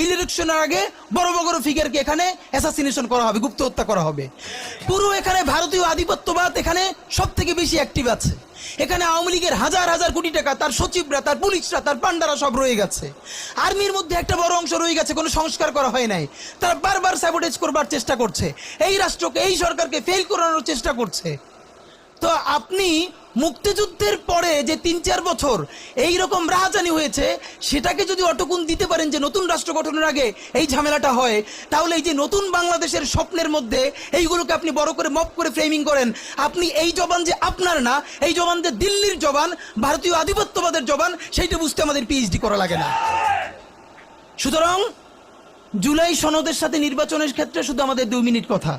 ইলেকশনের আগে বড় বড় ফিগারকে এখানে অ্যাসাসিনেশন করা হবে, গুপ্ত হত্যা করা হবে। পুরো এখানে ভারতীয় আধিপত্যবাদ এখানে সব থেকে বেশি অ্যাক্টিভ আছে। এখানে আওয়ামী লীগের হাজার হাজার কোটি টাকা, তার সচিবরা, তার পুলিশরা, তার পান্ডারা সব রয়ে গেছে। আর্মির মধ্যে একটা বড় অংশ রয়ে গেছে, কোনো সংস্কার করা হয় নাই। তারা বারবার স্যাবোটেজ করবার চেষ্টা করছে, এই রাষ্ট্রকে, এই সরকারকে ফেল করানোর চেষ্টা করছে। তো আপনি মুক্তিযুদ্ধের পরে যে ৩-৪ বছর এই রকম রাহাজানি হয়েছে, সেটাকে যদি অটকুন দিতে পারেন যে নতুন রাষ্ট্র গঠনের আগে এই ঝামেলাটা হয়, তাহলে এই যে নতুন বাংলাদেশের স্বপ্নের মধ্যে এইগুলোকে আপনি বড় করে মপ করে ফ্রেমিং করেন, আপনি এই জবান যে আপনার না, এই জবান যে দিল্লির জবান, ভারতীয় আধিপত্যবাদের জবান, সেইটা বুঝতে আমাদের পিএইচডি করা লাগে না। সুতরাং জুলাই সনদের সাথে নির্বাচনের ক্ষেত্রে শুধু আমাদের 2 মিনিট কথা।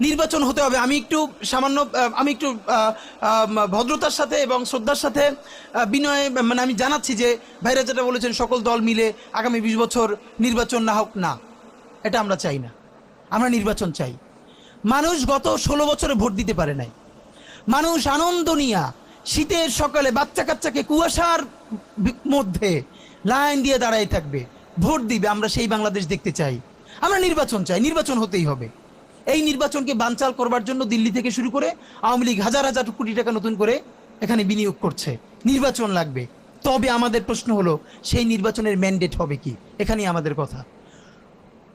নির্বাচন হতে হবে। আমি একটু ভদ্রতার সাথে এবং শ্রদ্ধার সাথে বিনয় আমি জানাচ্ছি যে ভাইরা যেটা বলেছেন সকল দল মিলে আগামী 20 বছর নির্বাচন না হোক, না, এটা আমরা চাই না। আমরা নির্বাচন চাই। মানুষ গত 16 বছরে ভোট দিতে পারে নাই। মানুষ আনন্দ নিয়া শীতের সকালে বাচ্চা কাচ্চাকে কুয়াশার মধ্যে লাইন দিয়ে দাঁড়ায় থাকবে, ভোট দিবে। আমরা সেই বাংলাদেশ দেখতে চাই। আমরা নির্বাচন চাই, নির্বাচন হতেই হবে। এই নির্বাচনকে বানচাল করবার জন্য দিল্লি থেকে শুরু করে আওয়ামী লীগ হাজার হাজার কোটি টাকা নতুন করে এখানে বিনিয়োগ করছে। নির্বাচন লাগবে। তবে আমাদের প্রশ্ন হলো, সেই নির্বাচনের ম্যান্ডেট হবে কি? এখানেই আমাদের কথা।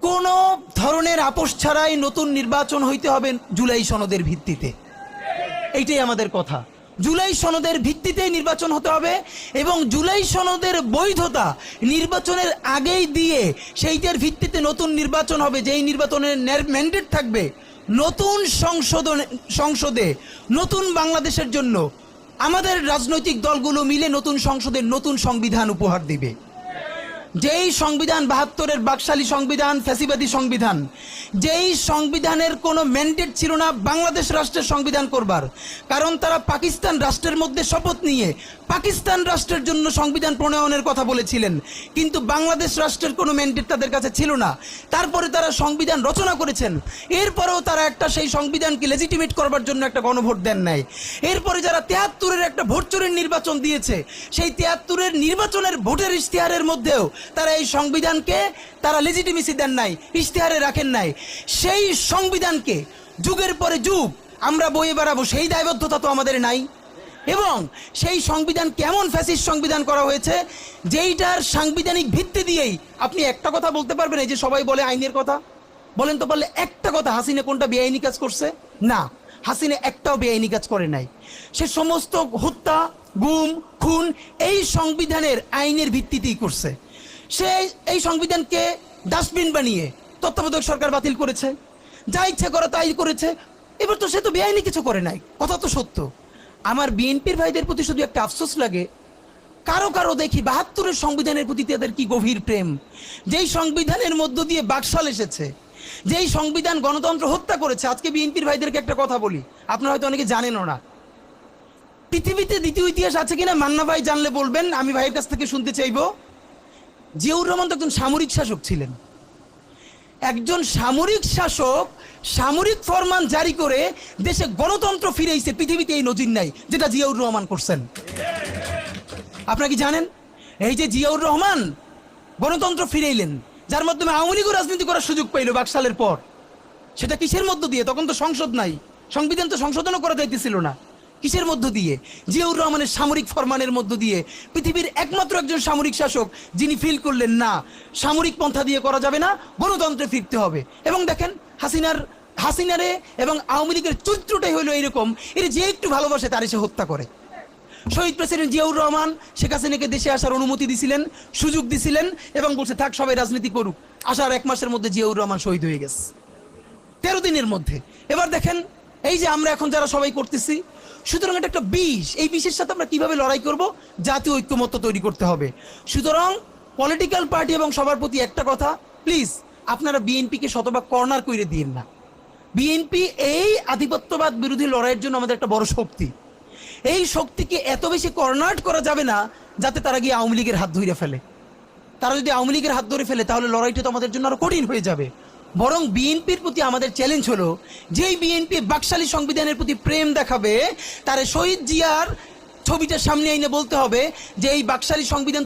কোন ধরনের আপোষ ছাড়াই নতুন নির্বাচন হইতে হবে জুলাই সনদের ভিত্তিতে। এইটাই আমাদের কথা। জুলাই সনদের ভিত্তিতে নির্বাচন হতে হবে এবং জুলাই সনদের বৈধতা নির্বাচনের আগেই দিয়ে সেইটার ভিত্তিতে নতুন নির্বাচন হবে, যেই নির্বাচনের ম্যান্ডেট থাকবে নতুন সংসদে নতুন বাংলাদেশের জন্য আমাদের রাজনৈতিক দলগুলো মিলে নতুন সংসদের নতুন সংবিধান উপহার দিবে। যেই সংবিধান 72-এর বাকশালী সংবিধান, ফ্যাসিবাদী সংবিধান, যেই সংবিধানের কোনো ম্যান্ডেট ছিল না বাংলাদেশ রাষ্ট্রের সংবিধান করবার, কারণ তারা পাকিস্তান রাষ্ট্রের মধ্যে শপথ নিয়ে পাকিস্তান রাষ্ট্রের জন্য সংবিধান প্রণয়নের কথা বলেছিলেন, কিন্তু বাংলাদেশ রাষ্ট্রের কোনো ম্যান্ডেট তাদের কাছে ছিল না। তারপরে তারা সংবিধান রচনা করেছেন, এরপরেও তারা একটা সেই সংবিধানকে লেজিটিমেট করবার জন্য একটা গণভোট দেন নাই। এরপরে যারা 73-এর একটা ভোট চোরের নির্বাচন দিয়েছে, সেই 73-এর নির্বাচনের ভোটের ইশতেহারের মধ্যেও তারা এই সংবিধানকে তারা লেজিটিমেসি দেন নাই, ইশতেহারে রাখেন নাই। সেই সংবিধানকে যুগের পরে যুগ আমরা বয়ে বেড়াবো, সেই দায়বদ্ধতা তো আমাদের নাই। এবং সেই সংবিধান কেমন ফ্যাসিস্ট সংবিধান করা হয়েছে, যেইটার সাংবিধানিক ভিত্তি দিয়েই আপনি একটা কথা বলতে পারবেন। এই যে সবাই বলে আইনের কথা, বলেন তো পারলে একটা কথা, হাসিনা কোনটা বেআইনি কাজ করছে? না, হাসিনা একটাও বেআইনি কাজ করে নাই। সে সমস্ত হত্যা, গুম, খুন এই সংবিধানের আইনের ভিত্তিতেই করছে। সে এই সংবিধানকে ডাস্টবিন বানিয়ে তত্ত্বাবধায়ক সরকার বাতিল করেছে, যা ইচ্ছে করে তাই করেছে। এবার তো সে তো বেআইনি কিছু করে নাই, কথা তো সত্য। আমার বিএনপির ভাইদের প্রতি শুধু একটা আফসোস লাগে, কারো কারো দেখি 72-এর সংবিধানের প্রতি তাদের কি গভীর প্রেম। যেই সংবিধানের মধ্য দিয়ে বাকশাল এসেছে, যেই সংবিধান গণতন্ত্র হত্যা করেছে। আজকে বিএনপির ভাইদেরকে একটা কথা বলি, আপনারা হয়তো অনেকে জানেনও না। পৃথিবীতে দ্বিতীয় ইতিহাস আছে কিনা মান্না ভাই জানলে বলবেন, আমি ভাইয়ের কাছ থেকে শুনতে চাইবো। জিয়াউর রহমান তো একজন সামরিক শাসক ছিলেন। একজন সামরিক শাসক সামরিক ফরমান জারি করে দেশে গণতন্ত্র ফিরেছে, পৃথিবীতে এই নজির নাই যেটা জিয়াউর রহমান করছেন। আপনারা কি জানেন? এই যে জিয়াউর রহমান গণতন্ত্র ফিরাইলেন, যার মাধ্যমে আওয়ামী লীগও রাজনীতি করার সুযোগ পাইল বাকশালের পর, সেটা কিসের মধ্য দিয়ে? তখন তো সংসদ নাই, সংবিধান তো সংশোধনও করা যাইতেছিল না। কিসের মধ্য দিয়ে? জিয়াউর রহমানের সামরিক ফরমানের মধ্য দিয়ে। পৃথিবীর একমাত্র একজন সামরিক শাসক যিনি ফিল করলেন না, সামরিক পন্থা দিয়ে করা যাবে না, গণতন্ত্রে ফিরতে হবে। এবং দেখেন হাসিনারে এবং আওয়ামী লীগের চরিত্রটাই হলো এইরকম, এর যে একটু ভালোবাসে তার এসে হত্যা করে। শহীদ প্রেসিডেন্ট জিয়াউর রহমান শেখ হাসিনাকে দেশে আসার অনুমতি দিছিলেন, সুযোগ দিছিলেন এবং বলছে থাক সবাই রাজনীতি করুক। আসার 1 মাসের মধ্যে জিয়াউর রহমান শহীদ হয়ে গেছে, 13 দিনের মধ্যে। এবার দেখেন এই যে আমরা এখন যারা সবাই করতেছি, সুতরাং এটা একটা বিষ। এই বিষের সাথে আমরা কিভাবে লড়াই করব? জাতীয় ঐক্যমত্য তৈরি করতে হবে। সুতরাং পলিটিক্যাল পার্টি এবং সবার প্রতি একটা কথা, প্লিজ আপনারা বিএনপিকে শতভাগ কর্নার করে দিন না। বিএনপি এই আধিপত্যবাদ বিরোধী লড়াইয়ের জন্য আমাদের একটা বড় শক্তি। এই শক্তিকে এত বেশি কর্নার করা যাবে না যাতে তারা গিয়ে আওয়ামী লীগের হাত ধরে ফেলে। তারা যদি আওয়ামী লীগের হাত ধরে ফেলে তাহলে লড়াইটা তো আমাদের জন্য আরো কঠিন হয়ে যাবে। বরং বিএনপির প্রতি আমাদের চ্যালেঞ্জ হলো, যেই বিএনপি বাকশালী সংবিধানের প্রতি প্রেম দেখাবে, তার শহীদ জিয়ার ছবিটা সামনে এনে বলতে হবে যে এই বাকশালী সংবিধান